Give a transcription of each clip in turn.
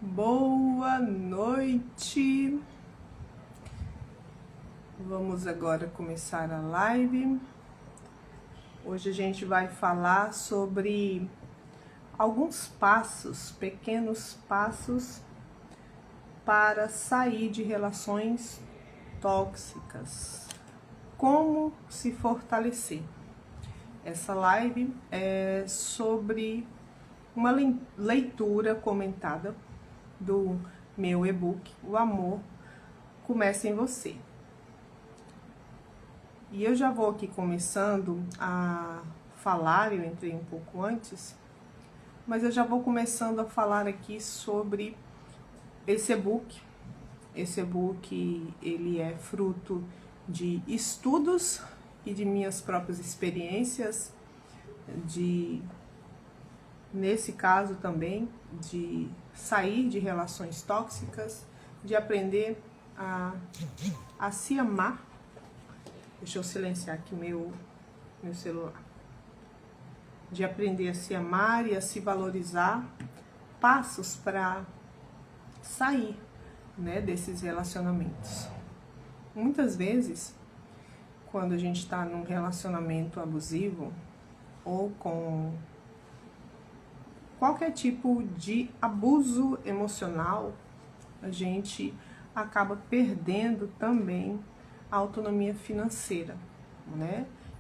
Boa noite. Vamos agora começar a live. Hoje a gente vai falar sobre alguns passos, pequenos passos para sair de relações tóxicas. Como se fortalecer. Essa live é sobre uma leitura comentada do meu e-book, O Amor Começa em Você. E eu já vou aqui começando a falar, eu entrei um pouco antes, mas eu já vou começando a falar aqui sobre esse e-book. Esse e-book, ele é fruto de estudos e de minhas próprias experiências, nesse caso também, de sair de relações tóxicas, de aprender a se amar. Deixa eu silenciar aqui meu celular. De aprender a se amar e a se valorizar, passos para sair, desses relacionamentos. Muitas vezes, quando a gente está num relacionamento abusivo ou com qualquer tipo de abuso emocional, a gente acaba perdendo também a autonomia financeira,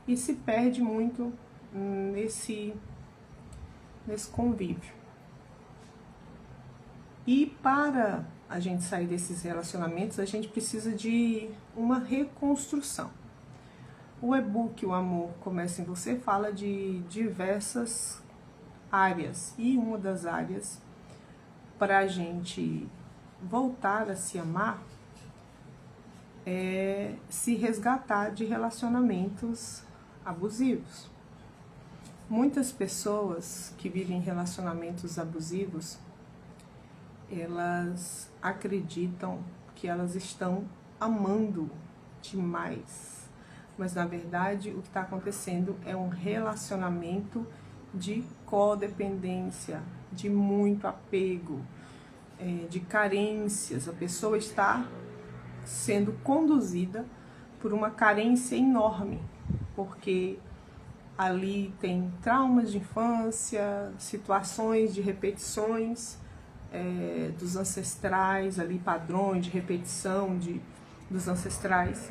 E se perde muito nesse convívio. E para a gente sair desses relacionamentos, a gente precisa de uma reconstrução. O e-book O Amor Começa em Você fala de diversas áreas, e uma das áreas para a gente voltar a se amar é se resgatar de relacionamentos abusivos. Muitas pessoas que vivem relacionamentos abusivos, elas acreditam que elas estão amando demais, mas na verdade o que está acontecendo é um relacionamento de codependência, de muito apego, de carências. A pessoa está sendo conduzida por uma carência enorme, porque ali tem traumas de infância, situações de repetições dos ancestrais, ali padrões de repetição dos ancestrais,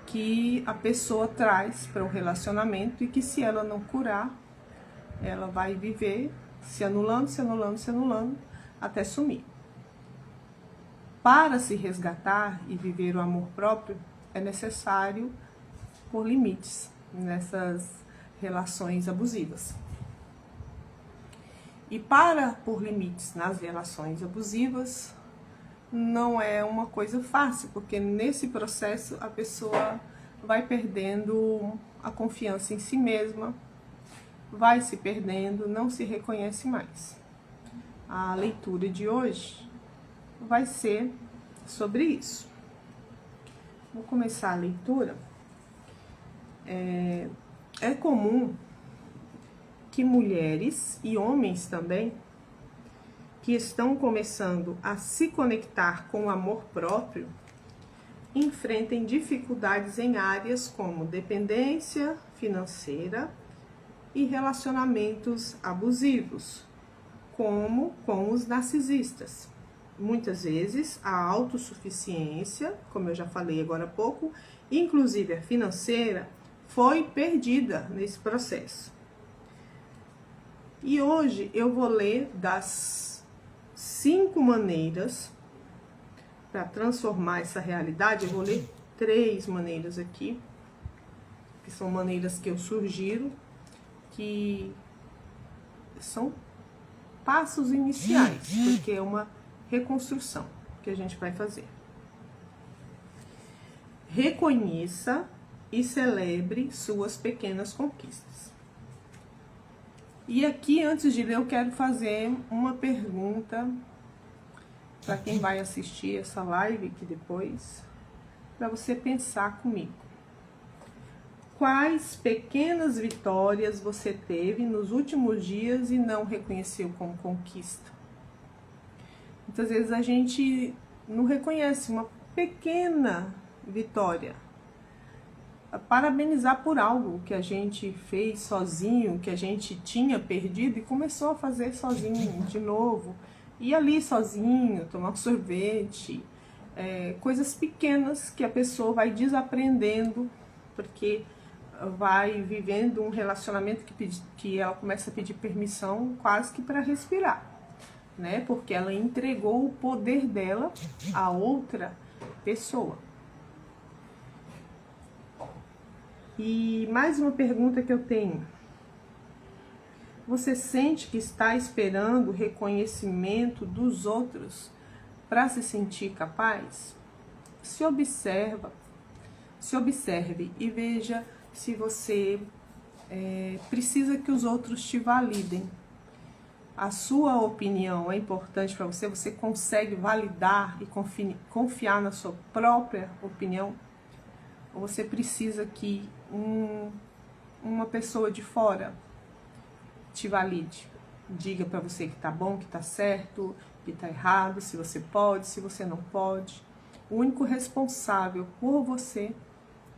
que a pessoa traz para o relacionamento e que, se ela não curar, ela vai viver se anulando, até sumir. Para se resgatar e viver o amor próprio, é necessário pôr limites nessas relações abusivas. E para pôr limites nas relações abusivas, não é uma coisa fácil, porque nesse processo a pessoa vai perdendo a confiança em si mesma, vai se perdendo, não se reconhece mais. A leitura de hoje vai ser sobre isso. Vou começar a leitura. É comum que mulheres e homens também, que estão começando a se conectar com o amor próprio, enfrentem dificuldades em áreas como dependência financeira e relacionamentos abusivos, como com os narcisistas. Muitas vezes a autossuficiência, como eu já falei agora há pouco, inclusive a financeira, foi perdida nesse processo. E hoje eu vou ler das 5 maneiras para transformar essa realidade. Eu vou ler 3 maneiras aqui, que são maneiras que eu sugiro, que são passos iniciais, porque é uma reconstrução que a gente vai fazer. Reconheça e celebre suas pequenas conquistas. E aqui, antes de ler, eu quero fazer uma pergunta para quem vai assistir essa live aqui depois, para você pensar comigo. Quais pequenas vitórias você teve nos últimos dias e não reconheceu como conquista? Muitas vezes a gente não reconhece uma pequena vitória. Parabenizar por algo que a gente fez sozinho, que a gente tinha perdido e começou a fazer sozinho de novo. Ir ali sozinho, tomar um sorvete, coisas pequenas que a pessoa vai desaprendendo, porque vai vivendo um relacionamento que ela começa a pedir permissão quase que para respirar, né? Porque ela entregou o poder dela a outra pessoa. E mais uma pergunta que eu tenho. Você sente que está esperando o reconhecimento dos outros para se sentir capaz? Se observe e veja se você precisa que os outros te validem. A sua opinião é importante para você? Você consegue validar e confiar na sua própria opinião? Ou você precisa que uma pessoa de fora te valide? Diga para você que tá bom, que tá certo, que tá errado, se você pode, se você não pode. O único responsável por você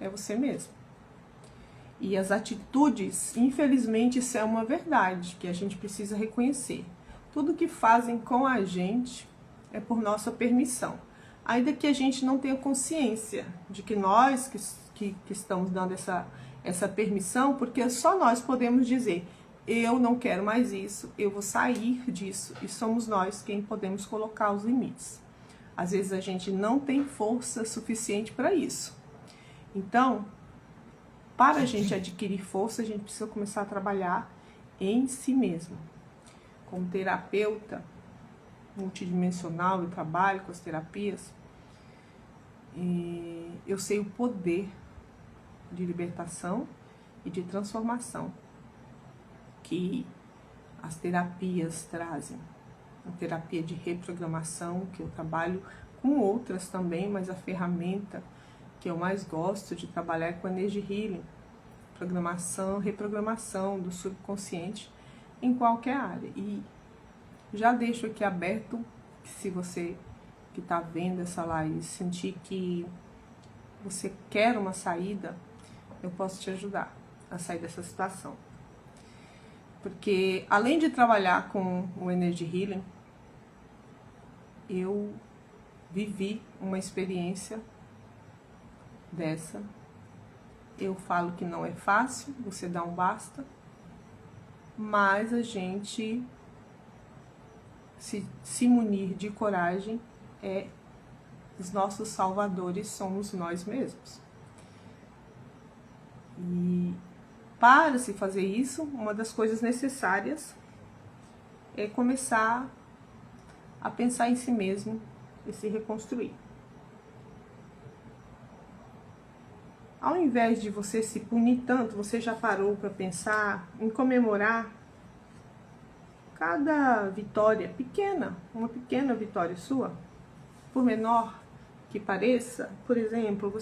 é você mesmo. E as atitudes, infelizmente, isso é uma verdade que a gente precisa reconhecer. Tudo que fazem com a gente é por nossa permissão. Ainda que a gente não tenha consciência de que nós que estamos dando essa permissão, porque só nós podemos dizer, eu não quero mais isso, eu vou sair disso, e somos nós quem podemos colocar os limites. Às vezes a gente não tem força suficiente para isso. Então, para a gente adquirir força, a gente precisa começar a trabalhar em si mesmo. Como terapeuta multidimensional, eu trabalho com as terapias, e eu sei o poder de libertação e de transformação que as terapias trazem. A terapia de reprogramação, que eu trabalho com outras também, mas a ferramenta que eu mais gosto de trabalhar é com Energy Healing, programação, reprogramação do subconsciente em qualquer área. E já deixo aqui aberto, se você que está vendo essa live sentir que você quer uma saída, eu posso te ajudar a sair dessa situação. Porque além de trabalhar com o Energy Healing, eu vivi uma experiência dessa. Eu falo que não é fácil, você dá um basta, mas a gente se munir de coragem os nossos salvadores somos nós mesmos. E para se fazer isso, uma das coisas necessárias é começar a pensar em si mesmo e se reconstruir. Ao invés de você se punir tanto, você já parou para pensar em comemorar cada vitória pequena, uma pequena vitória sua, por menor que pareça? Por exemplo,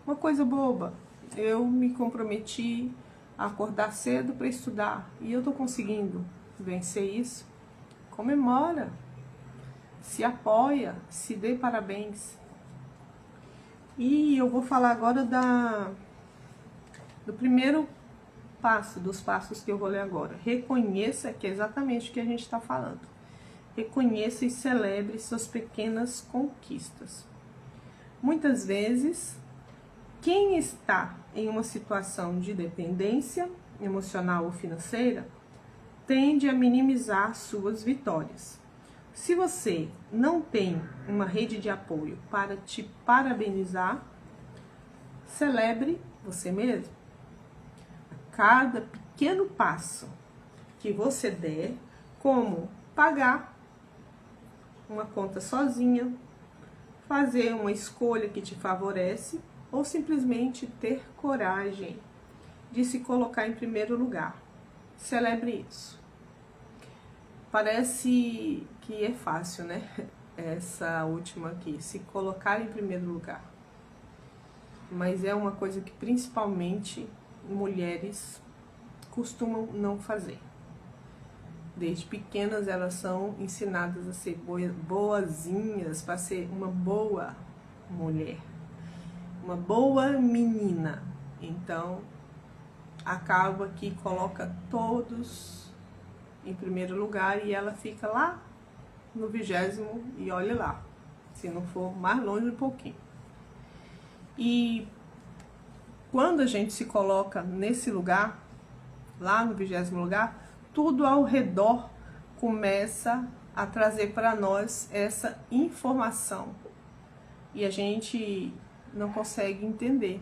uma coisa boba, eu me comprometi a acordar cedo para estudar e eu estou conseguindo vencer isso. Comemora, se apoia, se dê parabéns. E eu vou falar agora do primeiro passo, dos passos que eu vou ler agora. Reconheça, que é exatamente o que a gente está falando. Reconheça e celebre suas pequenas conquistas. Muitas vezes, quem está em uma situação de dependência emocional ou financeira tende a minimizar suas vitórias. Se você não tem uma rede de apoio para te parabenizar, celebre você mesmo. A cada pequeno passo que você der, como pagar uma conta sozinha, fazer uma escolha que te favorece ou simplesmente ter coragem de se colocar em primeiro lugar. Celebre isso. Parece que é fácil, né? Essa última aqui, se colocar em primeiro lugar. Mas é uma coisa que principalmente mulheres costumam não fazer. Desde pequenas elas são ensinadas a ser boazinhas, para ser uma boa mulher, uma boa menina. Então, acaba que coloca todos em primeiro lugar e ela fica lá no 20º e olha lá, se não for mais longe um pouquinho. E quando a gente se coloca nesse lugar, lá no 20º lugar, tudo ao redor começa a trazer para nós essa informação. E a gente não consegue entender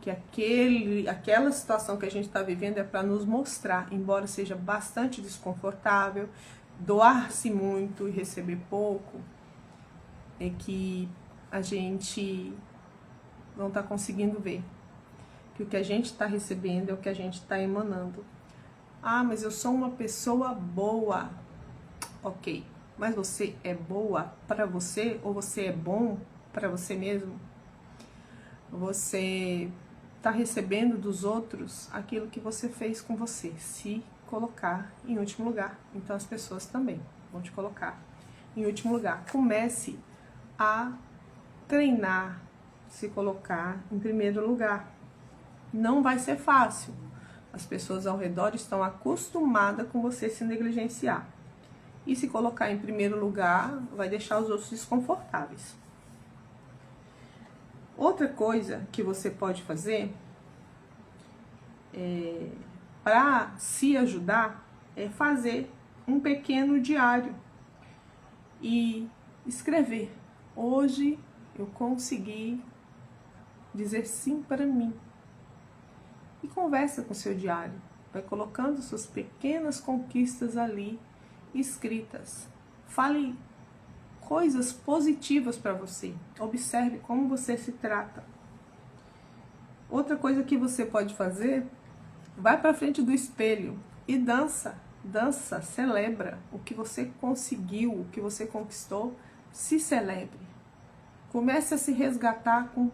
que aquela situação que a gente está vivendo é para nos mostrar, embora seja bastante desconfortável, doar-se muito e receber pouco, é que a gente não está conseguindo ver que o que a gente está recebendo é o que a gente está emanando. Ah, mas eu sou uma pessoa boa. Ok, mas você é boa para você ou você é bom para você mesmo? Você está recebendo dos outros aquilo que você fez com você, se colocar em último lugar. Então as pessoas também vão te colocar em último lugar. Comece a treinar, se colocar em primeiro lugar. Não vai ser fácil. As pessoas ao redor estão acostumadas com você se negligenciar. E se colocar em primeiro lugar vai deixar os outros desconfortáveis. Outra coisa que você pode fazer para se ajudar é fazer um pequeno diário e escrever. Hoje eu consegui dizer sim para mim. E conversa com seu diário. Vai colocando suas pequenas conquistas ali escritas. Fale coisas positivas para você. Observe como você se trata. Outra coisa que você pode fazer, vai para frente do espelho e dança. Dança, celebra o que você conseguiu, o que você conquistou. Se celebre. Comece a se resgatar com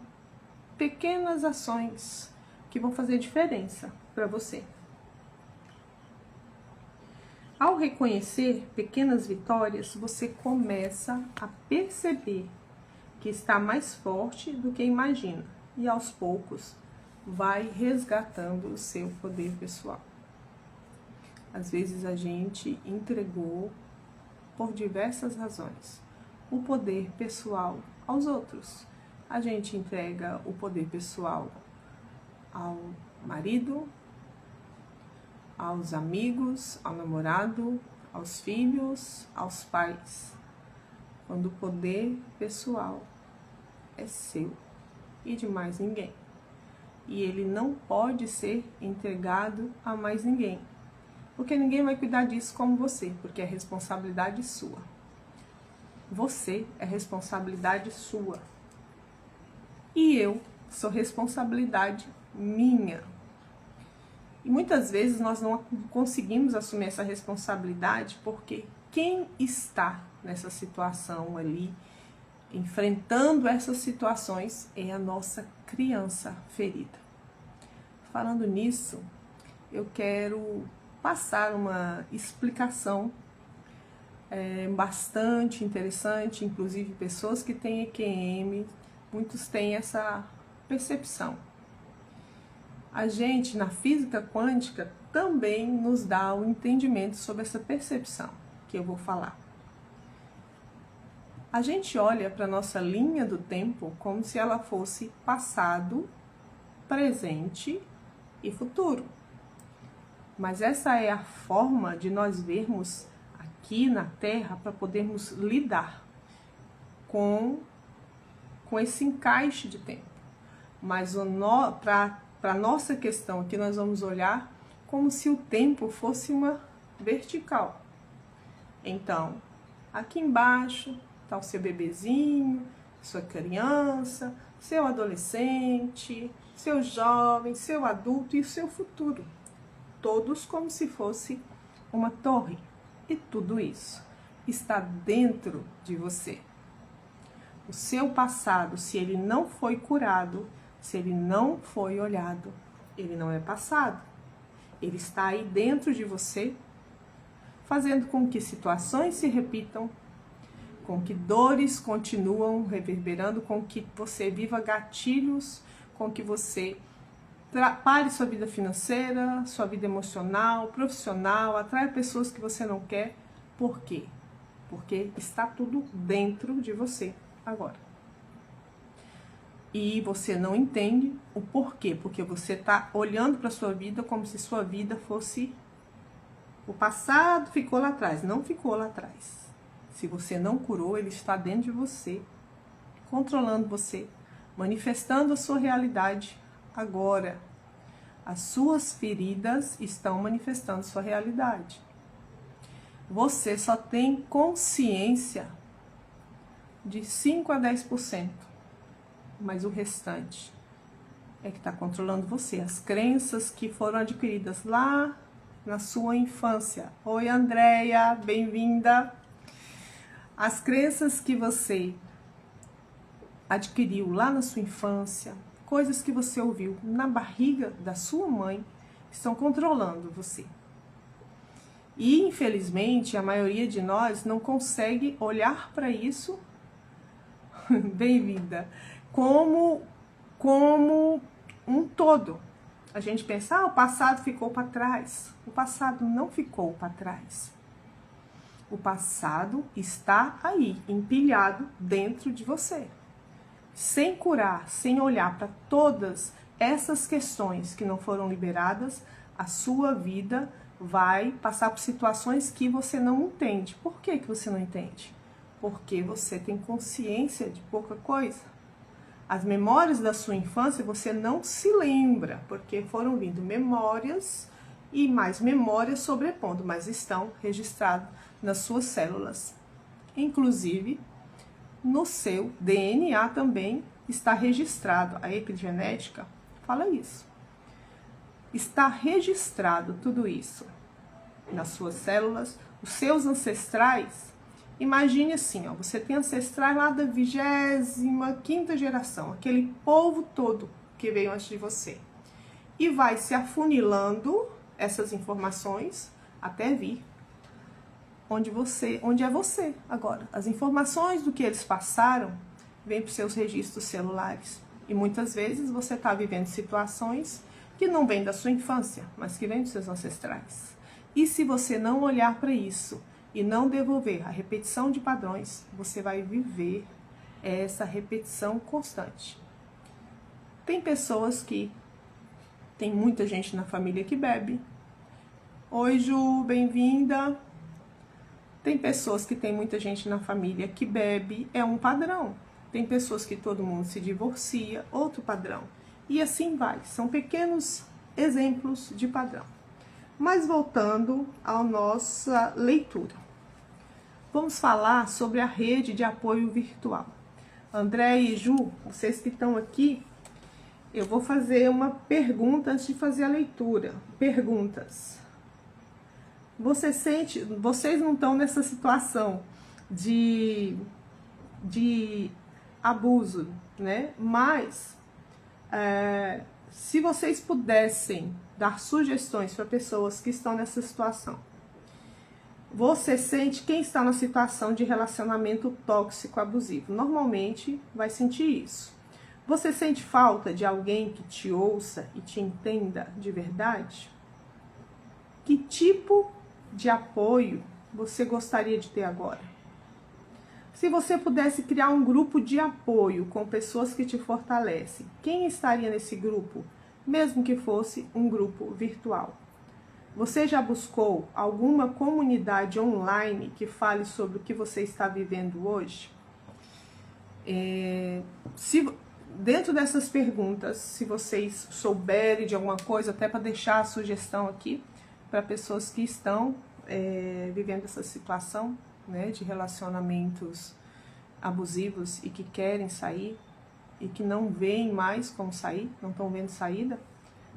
pequenas ações que vão fazer diferença para você. Ao reconhecer pequenas vitórias, você começa a perceber que está mais forte do que imagina e aos poucos vai resgatando o seu poder pessoal. Às vezes a gente entregou, por diversas razões, o poder pessoal aos outros. A gente entrega o poder pessoal ao marido, aos amigos, ao namorado, aos filhos, aos pais. Quando o poder pessoal é seu e de mais ninguém. E ele não pode ser entregado a mais ninguém. Porque ninguém vai cuidar disso como você, porque é responsabilidade sua. Você é responsabilidade sua. E eu sou responsabilidade minha. E muitas vezes nós não conseguimos assumir essa responsabilidade porque quem está nessa situação ali, enfrentando essas situações, é a nossa criança ferida. Falando nisso, eu quero passar uma explicação bastante interessante, inclusive pessoas que têm EQM, muitos têm essa percepção. A gente, na física quântica, também nos dá o entendimento sobre essa percepção que eu vou falar. A gente olha para a nossa linha do tempo como se ela fosse passado, presente e futuro. Mas essa é a forma de nós vermos aqui na Terra para podermos lidar com esse encaixe de tempo. Mas para a nossa questão aqui, nós vamos olhar como se o tempo fosse uma vertical. Então, aqui embaixo está o seu bebezinho, sua criança, seu adolescente, seu jovem, seu adulto e o seu futuro. Todos como se fosse uma torre. E tudo isso está dentro de você. O seu passado, se ele não foi curado, se ele não foi olhado, ele não é passado. Ele está aí dentro de você, fazendo com que situações se repitam, com que dores continuam reverberando, com que você viva gatilhos, com que você pare sua vida financeira, sua vida emocional, profissional, atraia pessoas que você não quer. Por quê? Porque está tudo dentro de você agora. E você não entende o porquê, porque você está olhando para a sua vida como se sua vida fosse... O passado ficou lá atrás, não ficou lá atrás. Se você não curou, ele está dentro de você, controlando você, manifestando a sua realidade agora. As suas feridas estão manifestando sua realidade. Você só tem consciência de 5 a 10%, mas o restante é que está controlando você. As crenças que foram adquiridas lá na sua infância. Oi, Andréia, bem-vinda. As crenças que você adquiriu lá na sua infância, coisas que você ouviu na barriga da sua mãe, estão controlando você. E, infelizmente, a maioria de nós não consegue olhar para isso, bem-vinda, como um todo. A gente pensa, o passado ficou para trás. O passado não ficou para trás. O passado está aí, empilhado dentro de você. Sem curar, sem olhar para todas essas questões que não foram liberadas, a sua vida vai passar por situações que você não entende. Por que você não entende? Porque você tem consciência de pouca coisa. As memórias da sua infância você não se lembra, porque foram vindo memórias e mais memórias sobrepondo, mas estão registradas nas suas células. Inclusive, no seu DNA também está registrado. A epigenética fala isso. Está registrado tudo isso nas suas células, os seus ancestrais. Imagine assim, você tem ancestrais lá da 25ª geração, aquele povo todo que veio antes de você. E vai se afunilando essas informações até vir onde é você agora. As informações do que eles passaram vêm para os seus registros celulares. E muitas vezes você está vivendo situações que não vêm da sua infância, mas que vêm dos seus ancestrais. E se você não olhar para isso e não devolver a repetição de padrões, você vai viver essa repetição constante. Tem pessoas que... Tem muita gente na família que bebe. Oi, Ju, bem-vinda. Tem pessoas que tem muita gente na família que bebe, é um padrão. Tem pessoas que todo mundo se divorcia, outro padrão. E assim vai. São pequenos exemplos de padrão. Mas voltando à nossa leitura. Vamos falar sobre a rede de apoio virtual. André e Ju, vocês que estão aqui, eu vou fazer uma pergunta antes de fazer a leitura. Perguntas. Vocês não estão nessa situação de abuso, né? Mas, se vocês pudessem dar sugestões para pessoas que estão nessa situação, você sente, quem está na situação de relacionamento tóxico abusivo, normalmente vai sentir isso. Você sente falta de alguém que te ouça e te entenda de verdade? Que tipo de apoio você gostaria de ter agora? Se você pudesse criar um grupo de apoio com pessoas que te fortalecem, quem estaria nesse grupo, mesmo que fosse um grupo virtual? Você já buscou alguma comunidade online que fale sobre o que você está vivendo hoje? Dentro dessas perguntas, se vocês souberem de alguma coisa, até para deixar a sugestão aqui, para pessoas que estão vivendo essa situação, né, de relacionamentos abusivos e que querem sair e que não veem mais como sair, não estão vendo saída,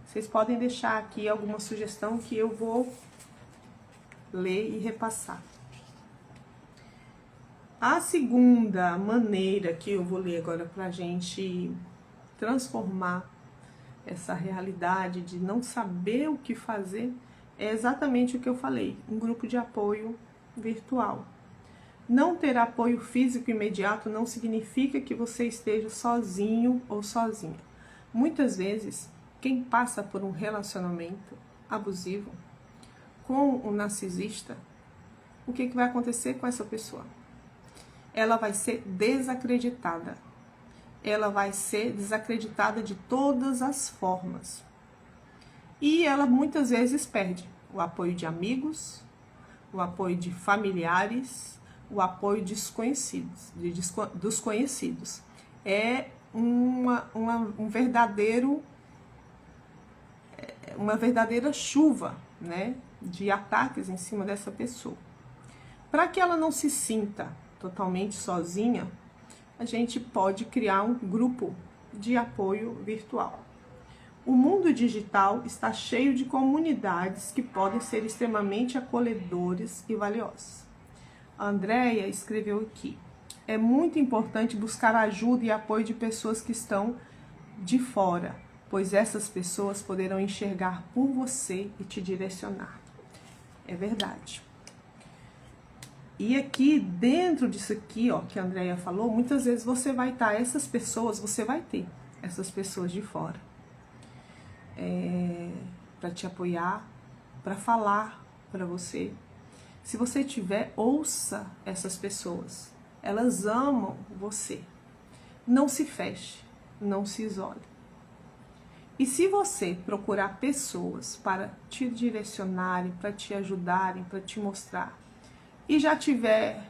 vocês podem deixar aqui alguma sugestão que eu vou ler e repassar. A segunda maneira que eu vou ler agora para a gente transformar essa realidade de não saber o que fazer é exatamente o que eu falei, um grupo de apoio virtual. Não ter apoio físico imediato não significa que você esteja sozinho ou sozinha. Muitas vezes, quem passa por um relacionamento abusivo com um narcisista, o que vai acontecer com essa pessoa? Ela vai ser desacreditada. Ela vai ser desacreditada de todas as formas. E ela muitas vezes perde o apoio de amigos, o apoio de familiares, o apoio de dos conhecidos. É uma verdadeira chuva, né, de ataques em cima dessa pessoa. Para que ela não se sinta totalmente sozinha, a gente pode criar um grupo de apoio virtual. O mundo digital está cheio de comunidades que podem ser extremamente acolhedoras e valiosas. A Andrea escreveu aqui: é muito importante buscar ajuda e apoio de pessoas que estão de fora, pois essas pessoas poderão enxergar por você e te direcionar. É verdade. E aqui, dentro disso aqui, ó, que a Andrea falou, muitas vezes você vai ter essas pessoas de fora. Para te apoiar, para falar para você. Se você tiver, ouça essas pessoas. Elas amam você. Não se feche, não se isole. E se você procurar pessoas para te direcionarem, para te ajudarem, para te mostrar, e já tiver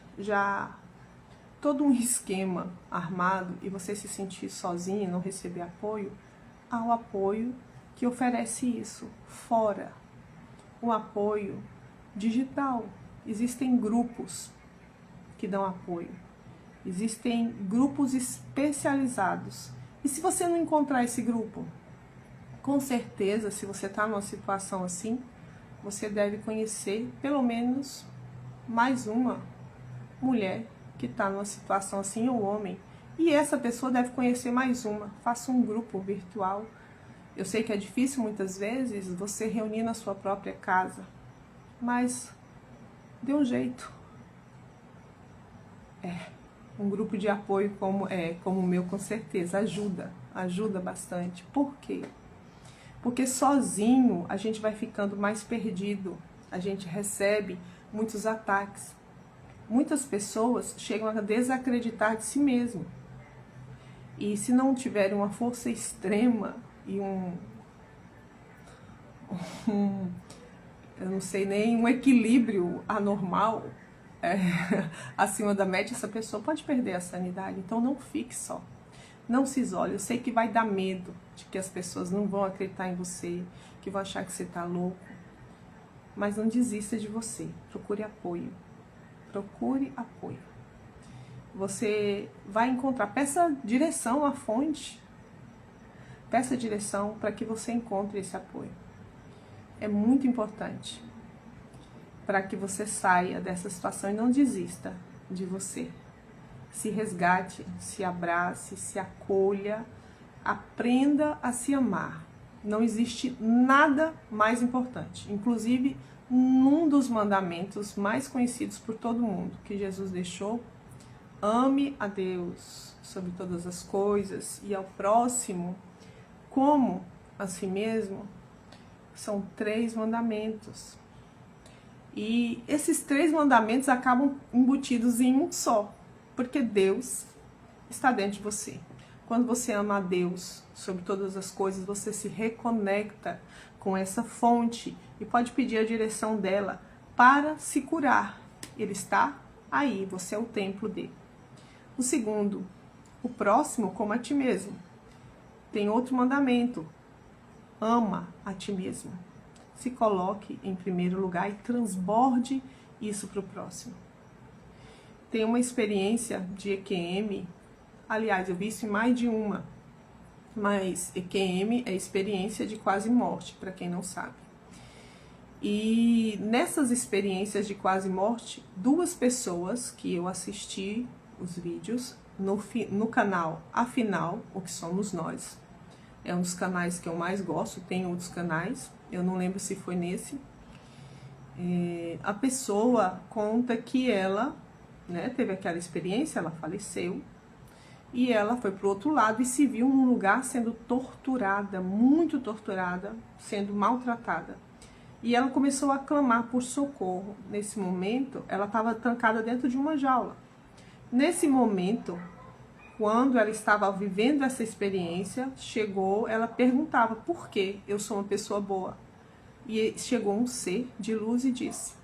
todo um esquema armado e você se sentir sozinho e não receber apoio, há o apoio que oferece isso fora, um apoio digital. Existem grupos que dão apoio, existem grupos especializados. E se você não encontrar esse grupo, com certeza, se você está numa situação assim, você deve conhecer pelo menos mais uma mulher que está numa situação assim, ou homem. E essa pessoa deve conhecer mais uma. Faça um grupo virtual. Eu sei que é difícil muitas vezes você reunir na sua própria casa, mas dê um jeito. Um grupo de apoio como o meu, com certeza, ajuda bastante. Por quê? Porque sozinho a gente vai ficando mais perdido, a gente recebe muitos ataques. Muitas pessoas chegam a desacreditar de si mesmo. E se não tiverem uma força extrema e eu não sei, nem um equilíbrio anormal acima da média, essa pessoa pode perder a sanidade. Então não fique só. Não se isole. Eu sei que vai dar medo de que as pessoas não vão acreditar em você, que vão achar que você está louco. Mas não desista de você. Procure apoio. Procure apoio. Você vai encontrar. Peça direção à fonte. Peça direção para que você encontre esse apoio. É muito importante para que você saia dessa situação e não desista de você. Se resgate, se abrace, se acolha, aprenda a se amar. Não existe nada mais importante. Inclusive, num dos mandamentos mais conhecidos por todo mundo que Jesus deixou, ame a Deus sobre todas as coisas e ao próximo como a si mesmo. São 3 mandamentos. E esses 3 mandamentos acabam embutidos em um só, porque Deus está dentro de você. Quando você ama a Deus sobre todas as coisas, você se reconecta com essa fonte e pode pedir a direção dela para se curar. Ele está aí, você é o templo dele. O segundo, o próximo como a ti mesmo. Tem outro mandamento: ama a ti mesmo. Se coloque em primeiro lugar e transborde isso para o próximo. Tem uma experiência de EQM, aliás, eu vi isso em mais de uma, mas EQM é experiência de quase morte, para quem não sabe. E nessas experiências de quase morte, 2 pessoas que eu assisti os vídeos no canal Afinal, o que somos nós, é um dos canais que eu mais gosto, tem outros canais, eu não lembro se foi nesse, A pessoa conta que ela, né, teve aquela experiência, ela faleceu, e ela foi pro outro lado e se viu num lugar sendo torturada, muito torturada, sendo maltratada. E ela começou a clamar por socorro. Nesse momento, ela estava trancada dentro de uma jaula. Nesse momento, quando ela estava vivendo essa experiência, chegou, ela perguntava: por que eu sou uma pessoa boa? E chegou um ser de luz e disse: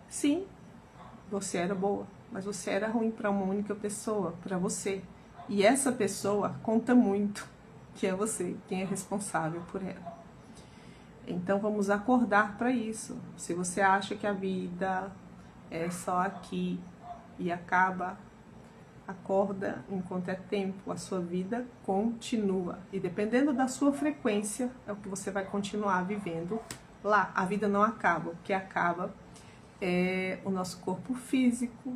sim, você era boa, mas você era ruim para uma única pessoa, para você. E essa pessoa conta muito, que é você, quem é responsável por ela. Então vamos acordar para isso. Se você acha que a vida é só aqui e acaba, acorda enquanto é tempo, a sua vida continua. E dependendo da sua frequência, é o que você vai continuar vivendo lá. A vida não acaba, o que acaba é o nosso corpo físico.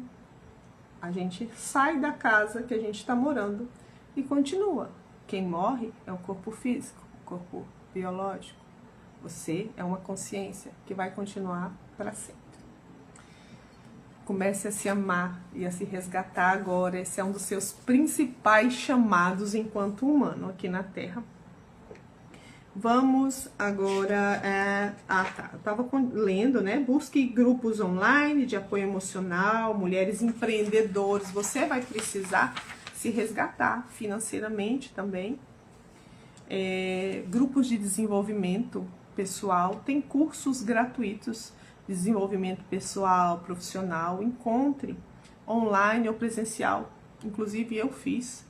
A gente sai da casa que a gente está morando e continua. Quem morre é o corpo físico, o corpo biológico. Você é uma consciência que vai continuar para sempre. Comece a se amar e a se resgatar agora. Esse é um dos seus principais chamados enquanto humano aqui na Terra. Vamos agora... eu estava lendo, né? Busque grupos online de apoio emocional, mulheres empreendedoras. Você vai precisar se resgatar financeiramente também. Grupos de desenvolvimento pessoal, tem cursos gratuitos de desenvolvimento pessoal, profissional. Encontre online ou presencial. Inclusive eu fiz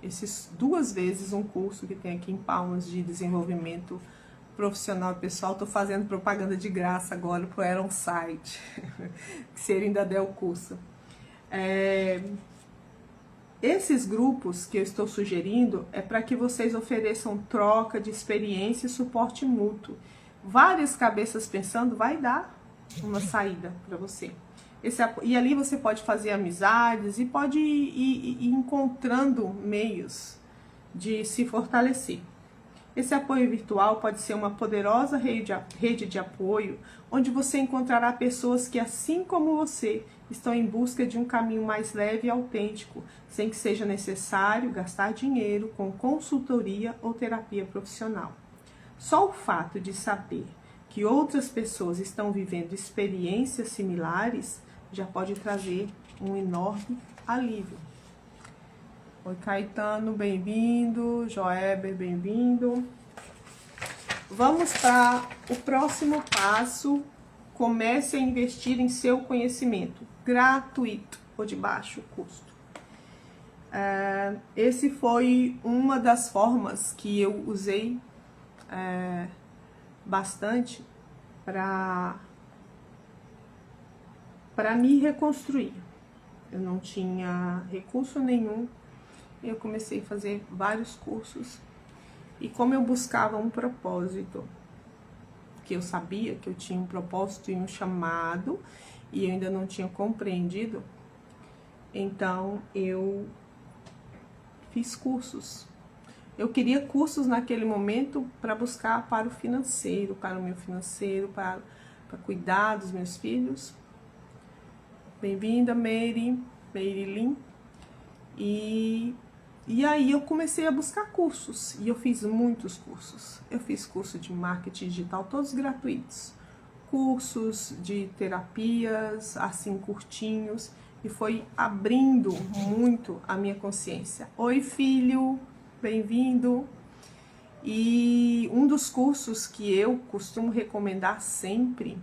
esses 2 vezes um curso que tem aqui em Palmas de desenvolvimento profissional e pessoal. Estou fazendo propaganda de graça agora para o Eron Site, se ele ainda der o curso. Esses grupos que eu estou sugerindo é para que vocês ofereçam troca de experiência e suporte mútuo. Várias cabeças pensando vai dar uma saída para você. E ali você pode fazer amizades e pode ir encontrando meios de se fortalecer. Esse apoio virtual pode ser uma poderosa rede de apoio, onde você encontrará pessoas que, assim como você, estão em busca de um caminho mais leve e autêntico, sem que seja necessário gastar dinheiro com consultoria ou terapia profissional. Só o fato de saber que outras pessoas estão vivendo experiências similares já pode trazer um enorme alívio. Oi, Caetano, bem-vindo. Joeber, bem-vindo. Vamos para o próximo passo. Comece a investir em seu conhecimento, gratuito ou de baixo custo. Esse foi uma das formas que eu usei bastante para me reconstruir. Eu não tinha recurso nenhum, eu comecei a fazer vários cursos, e como eu buscava um propósito, que eu sabia que eu tinha um propósito e um chamado, e eu ainda não tinha compreendido, então eu fiz cursos. Eu queria cursos naquele momento para buscar para o financeiro, para o meu financeiro, para cuidar dos meus filhos. Bem-vinda, Mary Lin. E aí eu comecei a buscar cursos, e eu fiz muitos cursos. Eu fiz curso de marketing digital, todos gratuitos. Cursos de terapias, assim, curtinhos, e foi abrindo muito a minha consciência. Oi, filho, bem-vindo. E um dos cursos que eu costumo recomendar sempre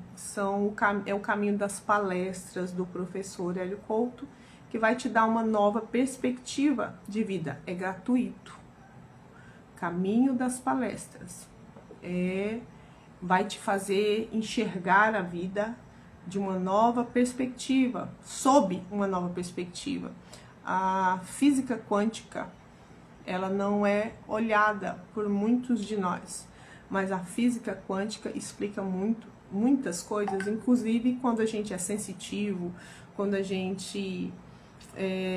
é o Caminho das Palestras, do professor Hélio Couto, que vai te dar uma nova perspectiva de vida. É gratuito. Caminho das Palestras. Vai te fazer enxergar a vida de uma nova perspectiva, sob uma nova perspectiva. A física quântica, ela não é olhada por muitos de nós, mas a física quântica explica muitas coisas, inclusive quando a gente é sensitivo, quando a gente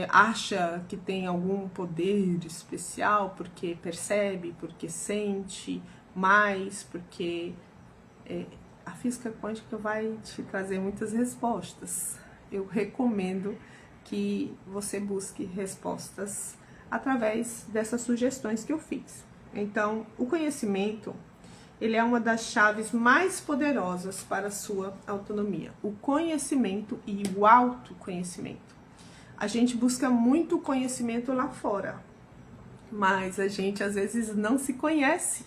acha que tem algum poder especial, porque percebe, porque sente mais, porque a física quântica vai te trazer muitas respostas. Eu recomendo que você busque respostas através dessas sugestões que eu fiz. Então, o conhecimento, ele é uma das chaves mais poderosas para a sua autonomia. O conhecimento e o autoconhecimento. A gente busca muito conhecimento lá fora, mas a gente às vezes não se conhece.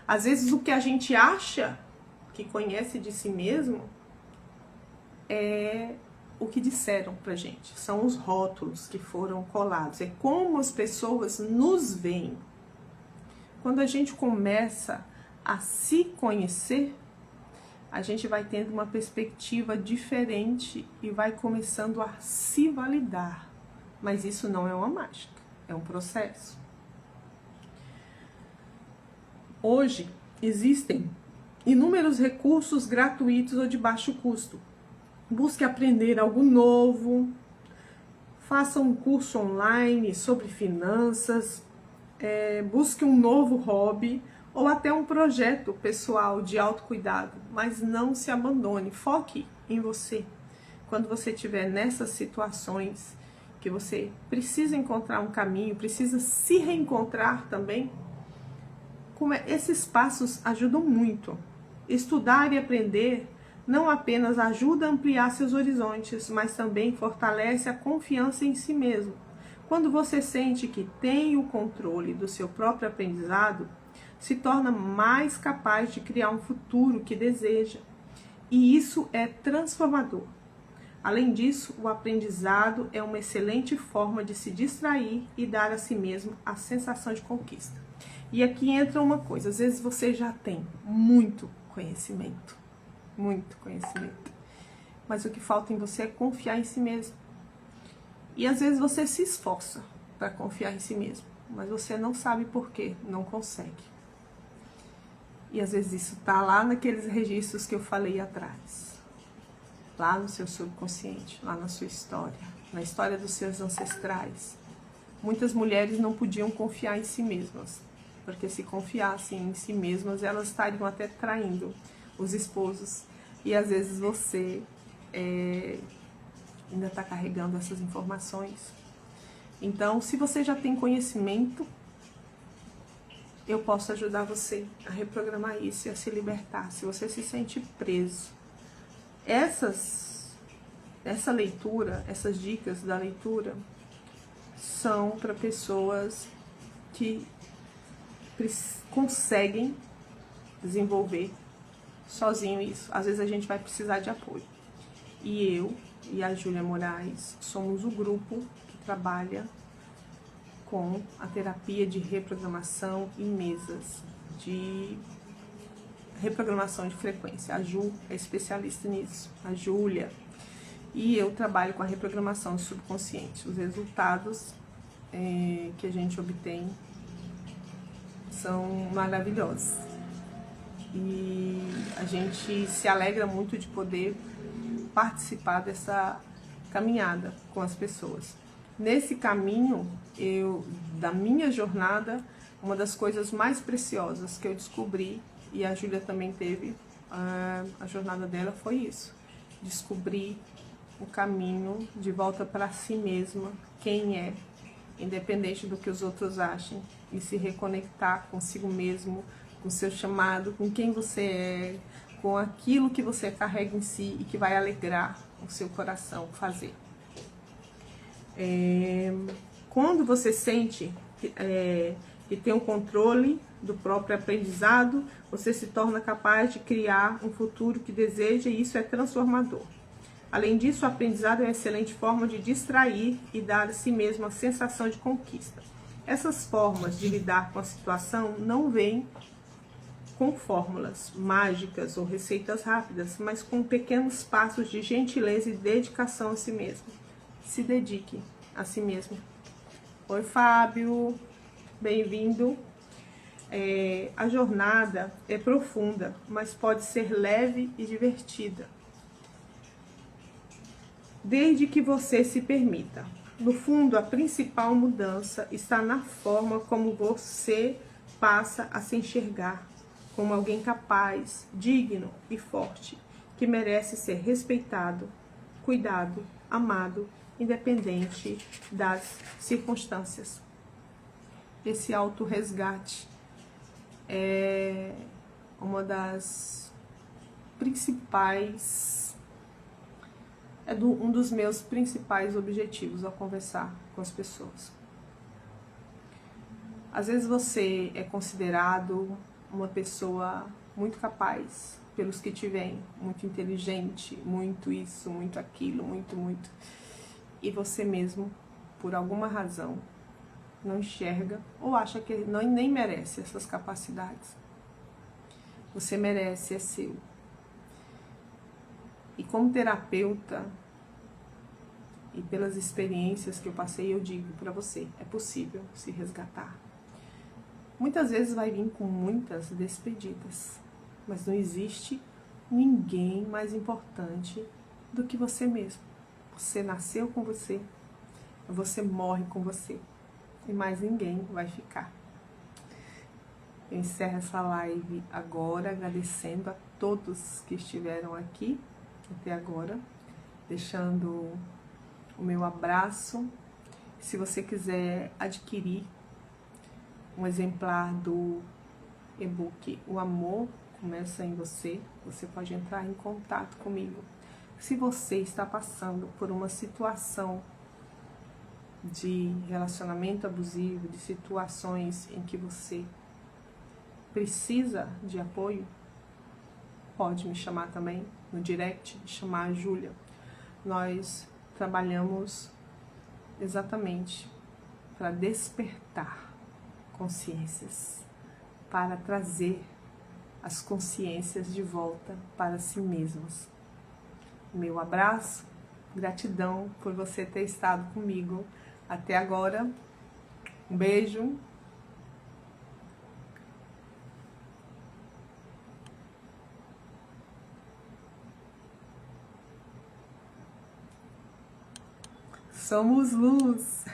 Às vezes o que a gente acha que conhece de si mesmo é o que disseram pra gente. São os rótulos que foram colados. É como as pessoas nos veem. Quando a gente começa a se conhecer, a gente vai tendo uma perspectiva diferente e vai começando a se validar. Mas isso não é uma mágica, é um processo. Hoje existem inúmeros recursos gratuitos ou de baixo custo. Busque aprender algo novo, faça um curso online sobre finanças, busque um novo hobby ou até um projeto pessoal de autocuidado, mas não se abandone, foque em você. Quando você estiver nessas situações que você precisa encontrar um caminho, precisa se reencontrar também, esses passos ajudam muito. Estudar e aprender não apenas ajuda a ampliar seus horizontes, mas também fortalece a confiança em si mesmo. Quando você sente que tem o controle do seu próprio aprendizado, se torna mais capaz de criar um futuro que deseja. E isso é transformador. Além disso, o aprendizado é uma excelente forma de se distrair e dar a si mesmo a sensação de conquista. E aqui entra uma coisa, às vezes você já tem muito conhecimento, mas o que falta em você é confiar em si mesmo. E às vezes você se esforça para confiar em si mesmo, mas você não sabe por quê, não consegue. E às vezes isso está lá naqueles registros que eu falei atrás, lá no seu subconsciente, lá na sua história, na história dos seus ancestrais. Muitas mulheres não podiam confiar em si mesmas, porque se confiassem em si mesmas, elas estariam até traindo os esposos. E às vezes você ainda está carregando essas informações. Então, se você já tem conhecimento, eu posso ajudar você a reprogramar isso e a se libertar. Se você se sente preso, essa leitura, essas dicas da leitura são para pessoas que conseguem desenvolver sozinho isso. Às vezes a gente vai precisar de apoio. E eu e a Júlia Moraes somos o grupo que trabalha com a terapia de reprogramação em mesas de reprogramação de frequência. A Ju é especialista nisso, a Júlia. E eu trabalho com a reprogramação do subconsciente. Os resultados que a gente obtém são maravilhosos. E a gente se alegra muito de poder participar dessa caminhada com as pessoas. Nesse caminho, da minha jornada, uma das coisas mais preciosas que eu descobri, e a Júlia também teve, a jornada dela foi isso. Descobrir o caminho de volta para si mesma, quem é, independente do que os outros achem, e se reconectar consigo mesmo, com seu chamado, com quem você é, com aquilo que você carrega em si e que vai alegrar o seu coração fazer. Quando você sente que tem o controle do próprio aprendizado, você se torna capaz de criar um futuro que deseja, e isso é transformador. Além disso, o aprendizado é uma excelente forma de distrair e dar a si mesmo a sensação de conquista. Essas formas de lidar com a situação não vêm com fórmulas mágicas ou receitas rápidas, mas com pequenos passos de gentileza e dedicação a si mesmo. Se dedique a si mesmo. Oi, Fábio, bem-vindo. A jornada é profunda, mas pode ser leve e divertida, desde que você se permita. No fundo, a principal mudança está na forma como você passa a se enxergar, como alguém capaz, digno e forte, que merece ser respeitado, cuidado, amado, independente das circunstâncias. Esse autorresgate é uma das principais, um dos meus principais objetivos ao conversar com as pessoas. Às vezes você é considerado uma pessoa muito capaz pelos que te veem, muito inteligente, muito isso, muito aquilo, muito. E você mesmo, por alguma razão, não enxerga ou acha que nem merece essas capacidades. Você merece, é seu. E como terapeuta, e pelas experiências que eu passei, eu digo para você, é possível se resgatar. Muitas vezes vai vir com muitas despedidas, mas não existe ninguém mais importante do que você mesmo. Você nasceu com você, você morre com você, e mais ninguém vai ficar. Eu encerro essa live agora, agradecendo a todos que estiveram aqui até agora, deixando o meu abraço. Se você quiser adquirir um exemplar do e-book O Amor Começa em Você, você pode entrar em contato comigo. Se você está passando por uma situação de relacionamento abusivo, de situações em que você precisa de apoio, pode me chamar também no direct, me chamar a Júlia. Nós trabalhamos exatamente para despertar consciências, para trazer as consciências de volta para si mesmas. Meu abraço, gratidão por você ter estado comigo até agora. Um beijo. Somos luz.